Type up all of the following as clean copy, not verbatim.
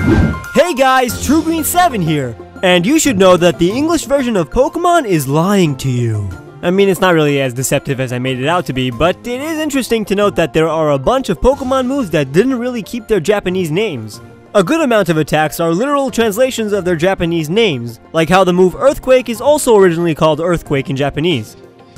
Hey guys, TrueGreen7 here, and you should know that the English version of Pokemon is lying to you. I mean, it's not really as deceptive as I made it out to be, but it is interesting to note that there are a bunch of Pokemon moves that didn't really keep their Japanese names. A good amount of attacks are literal translations of their Japanese names, like how the move Earthquake is also originally called Earthquake in Japanese.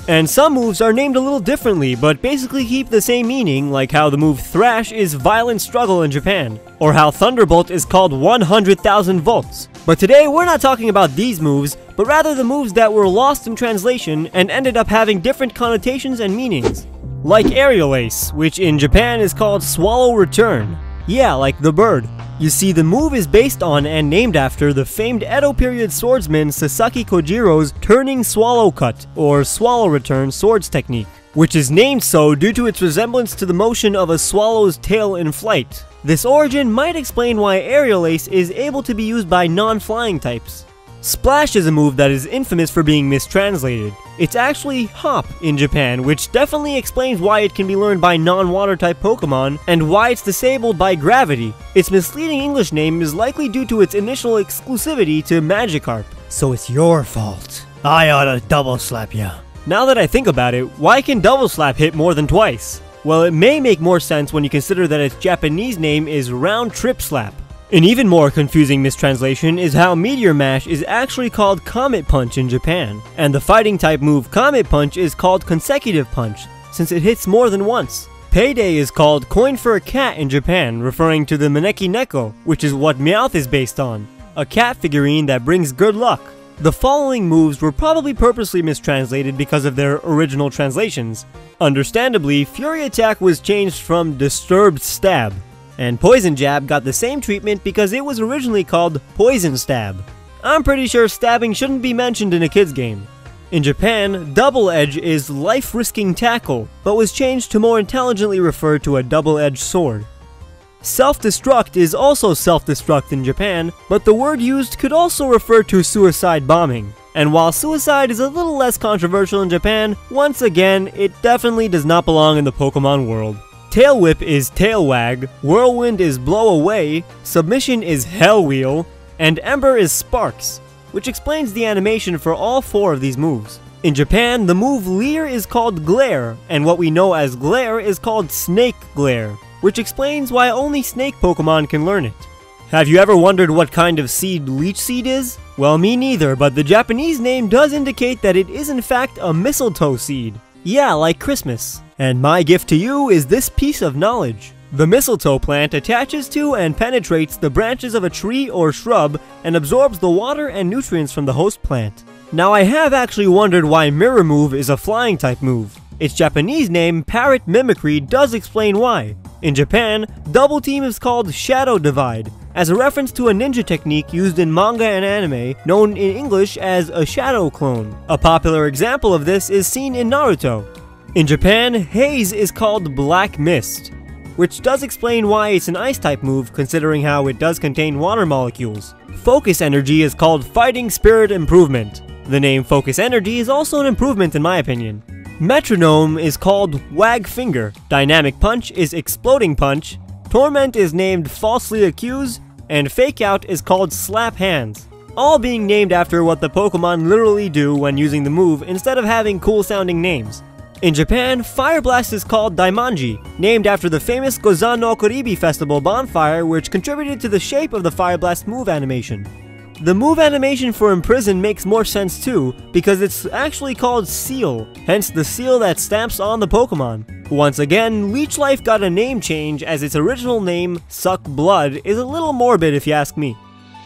And some moves are named a little differently, but basically keep the same meaning, like how the move Thrash is Violent Struggle in Japan, or how Thunderbolt is called 100,000 volts. But today we're not talking about these moves, but rather the moves that were lost in translation and ended up having different connotations and meanings. Like Aerial Ace, which in Japan is called Swallow Return. Yeah, like the bird. You see, the move is based on and named after the famed Edo period swordsman Sasaki Kojiro's Turning Swallow Cut, or Swallow Return swords technique, which is named so due to its resemblance to the motion of a swallow's tail in flight. This origin might explain why Aerial Ace is able to be used by non-flying types. Splash is a move that is infamous for being mistranslated. It's actually Hop in Japan, which definitely explains why it can be learned by non-water type Pokemon and why it's disabled by Gravity. Its misleading English name is likely due to its initial exclusivity to Magikarp. So it's your fault. I oughta double slap ya. Now that I think about it, why can double slap hit more than twice? Well, it may make more sense when you consider that its Japanese name is Round Trip Slap. An even more confusing mistranslation is how Meteor Mash is actually called Comet Punch in Japan, and the fighting type move Comet Punch is called Consecutive Punch, since it hits more than once. Payday is called Coin for a Cat in Japan, referring to the Maneki Neko, which is what Meowth is based on, a cat figurine that brings good luck. The following moves were probably purposely mistranslated because of their original translations. Understandably, Fury Attack was changed from Disturbed Stab, and Poison Jab got the same treatment because it was originally called Poison Stab. I'm pretty sure stabbing shouldn't be mentioned in a kid's game. In Japan, Double Edge is Life-Risking Tackle, but was changed to more intelligently refer to a double-edged sword. Self-Destruct is also Self-Destruct in Japan, but the word used could also refer to suicide bombing. And while suicide is a little less controversial in Japan, once again, it definitely does not belong in the Pokemon world. Tail Whip is Tail Wag, Whirlwind is Blow Away, Submission is Hell Wheel, and Ember is Sparks, which explains the animation for all four of these moves. In Japan, the move Leer is called Glare, and what we know as Glare is called Snake Glare, which explains why only snake Pokemon can learn it. Have you ever wondered what kind of seed Leech Seed is? Well, me neither, but the Japanese name does indicate that it is in fact a mistletoe seed. Yeah, like Christmas. And my gift to you is this piece of knowledge. The mistletoe plant attaches to and penetrates the branches of a tree or shrub and absorbs the water and nutrients from the host plant. Now I have actually wondered why Mirror Move is a flying type move. Its Japanese name, Parrot Mimicry, does explain why. In Japan, Double Team is called Shadow Divide, as a reference to a ninja technique used in manga and anime, known in English as a shadow clone. A popular example of this is seen in Naruto. In Japan, Haze is called Black Mist, which does explain why it's an ice-type move considering how it does contain water molecules. Focus Energy is called Fighting Spirit Improvement. The name Focus Energy is also an improvement in my opinion. Metronome is called Wag Finger, Dynamic Punch is Exploding Punch, Torment is named Falsely Accuse, and Fake Out is called Slap Hands. All being named after what the Pokemon literally do when using the move instead of having cool sounding names. In Japan, Fire Blast is called Daimonji, named after the famous Gozan no Okuribi Festival bonfire which contributed to the shape of the Fire Blast move animation. The move animation for Imprison makes more sense too, because it's actually called Seal, hence the seal that stamps on the Pokemon. Once again, Leech Life got a name change as its original name, Suck Blood, is a little morbid if you ask me.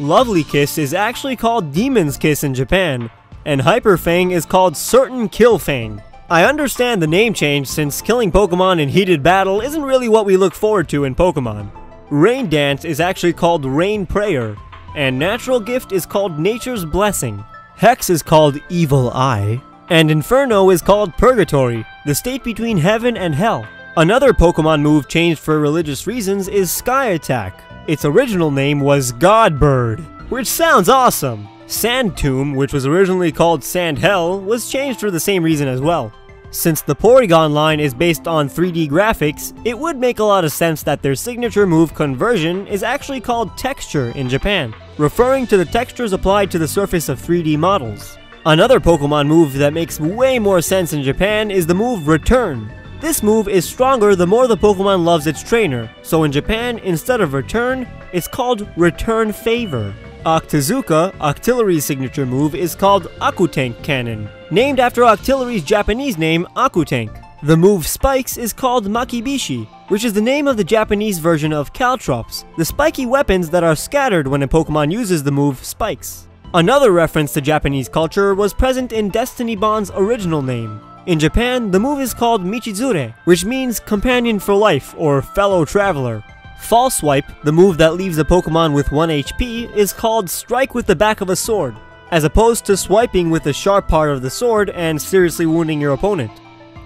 Lovely Kiss is actually called Demon's Kiss in Japan, and Hyper Fang is called Certain Kill Fang. I understand the name change since killing Pokemon in heated battle isn't really what we look forward to in Pokemon. Rain Dance is actually called Rain Prayer, and Natural Gift is called Nature's Blessing. Hex is called Evil Eye, and Inferno is called Purgatory, the state between heaven and hell. Another Pokemon move changed for religious reasons is Sky Attack. Its original name was Godbird, which sounds awesome. Sand Tomb, which was originally called Sand Hell, was changed for the same reason as well. Since the Porygon line is based on 3D graphics, it would make a lot of sense that their signature move conversion is actually called texture in Japan, referring to the textures applied to the surface of 3D models. Another Pokemon move that makes way more sense in Japan is the move Return. This move is stronger the more the Pokemon loves its trainer, so in Japan, instead of Return, it's called Return Favor. Octazooka, Octillery's signature move, is called Akutank Cannon, named after Octillery's Japanese name, Akutank. The move Spikes is called Makibishi, which is the name of the Japanese version of Caltrops, the spiky weapons that are scattered when a Pokemon uses the move Spikes. Another reference to Japanese culture was present in Destiny Bond's original name. In Japan, the move is called Michizure, which means companion for life or fellow traveler. False Swipe, the move that leaves a Pokemon with 1 HP, is called Strike with the back of a sword, as opposed to swiping with the sharp part of the sword and seriously wounding your opponent.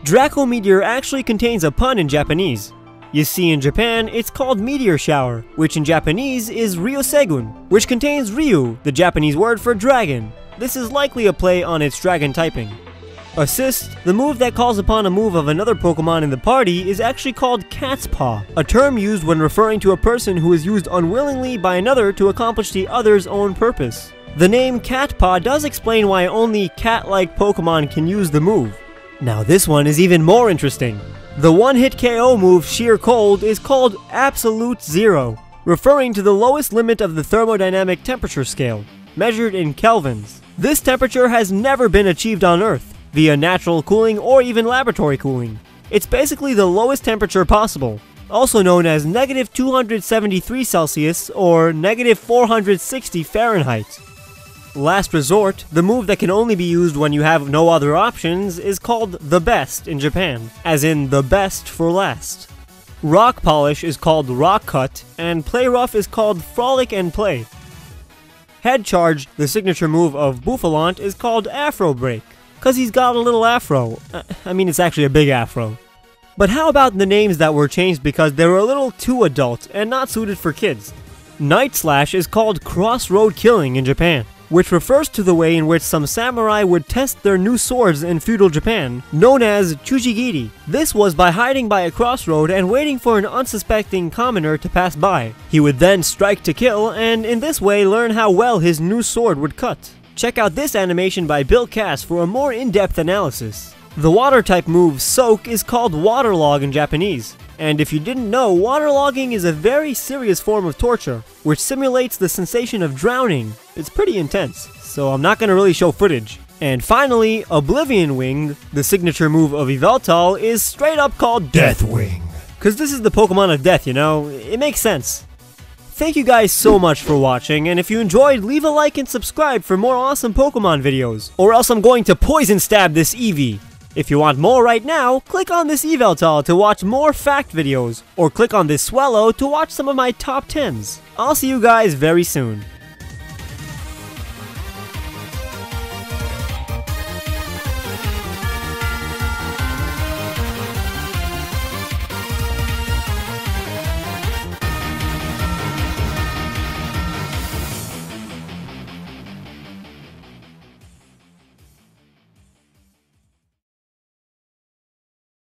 Dracul Meteor actually contains a pun in Japanese. You see, in Japan, it's called Meteor Shower, which in Japanese is Ryosegun, which contains Ryu, the Japanese word for dragon. This is likely a play on its dragon typing. Assist, the move that calls upon a move of another Pokemon in the party, is actually called Cat's Paw, a term used when referring to a person who is used unwillingly by another to accomplish the other's own purpose. The name Cat Paw does explain why only cat-like Pokemon can use the move. Now this one is even more interesting. The one-hit KO move Sheer Cold is called Absolute Zero, referring to the lowest limit of the thermodynamic temperature scale, measured in kelvins. This temperature has never been achieved on Earth, via natural cooling or even laboratory cooling. It's basically the lowest temperature possible, also known as -273 Celsius or -460 Fahrenheit. Last Resort, the move that can only be used when you have no other options, is called the Best in Japan, as in the best for last. Rock Polish is called Rock Cut, and Play Rough is called Frolic and Play. Head Charge, the signature move of Bouffalante, is called Afro Break, cause he's got a little afro. I mean, it's actually a big afro. But how about the names that were changed because they were a little too adult and not suited for kids? Night Slash is called Crossroad Killing in Japan, which refers to the way in which some samurai would test their new swords in feudal Japan, known as Chujigiri. This was by hiding by a crossroad and waiting for an unsuspecting commoner to pass by. He would then strike to kill, and in this way learn how well his new sword would cut. Check out this animation by Bill Cass for a more in-depth analysis. The water-type move Soak is called Waterlog in Japanese. And if you didn't know, waterlogging is a very serious form of torture, which simulates the sensation of drowning. It's pretty intense, so I'm not going to really show footage. And finally, Oblivion Wing, the signature move of Yveltal, is straight up called Death Wing. Cause this is the Pokemon of death, you know? It makes sense. Thank you guys so much for watching, and if you enjoyed, leave a like and subscribe for more awesome Pokemon videos, or else I'm going to poison stab this Eevee. If you want more right now, click on this Yveltal to watch more fact videos, or click on this Swellow to watch some of my top 10s. I'll see you guys very soon.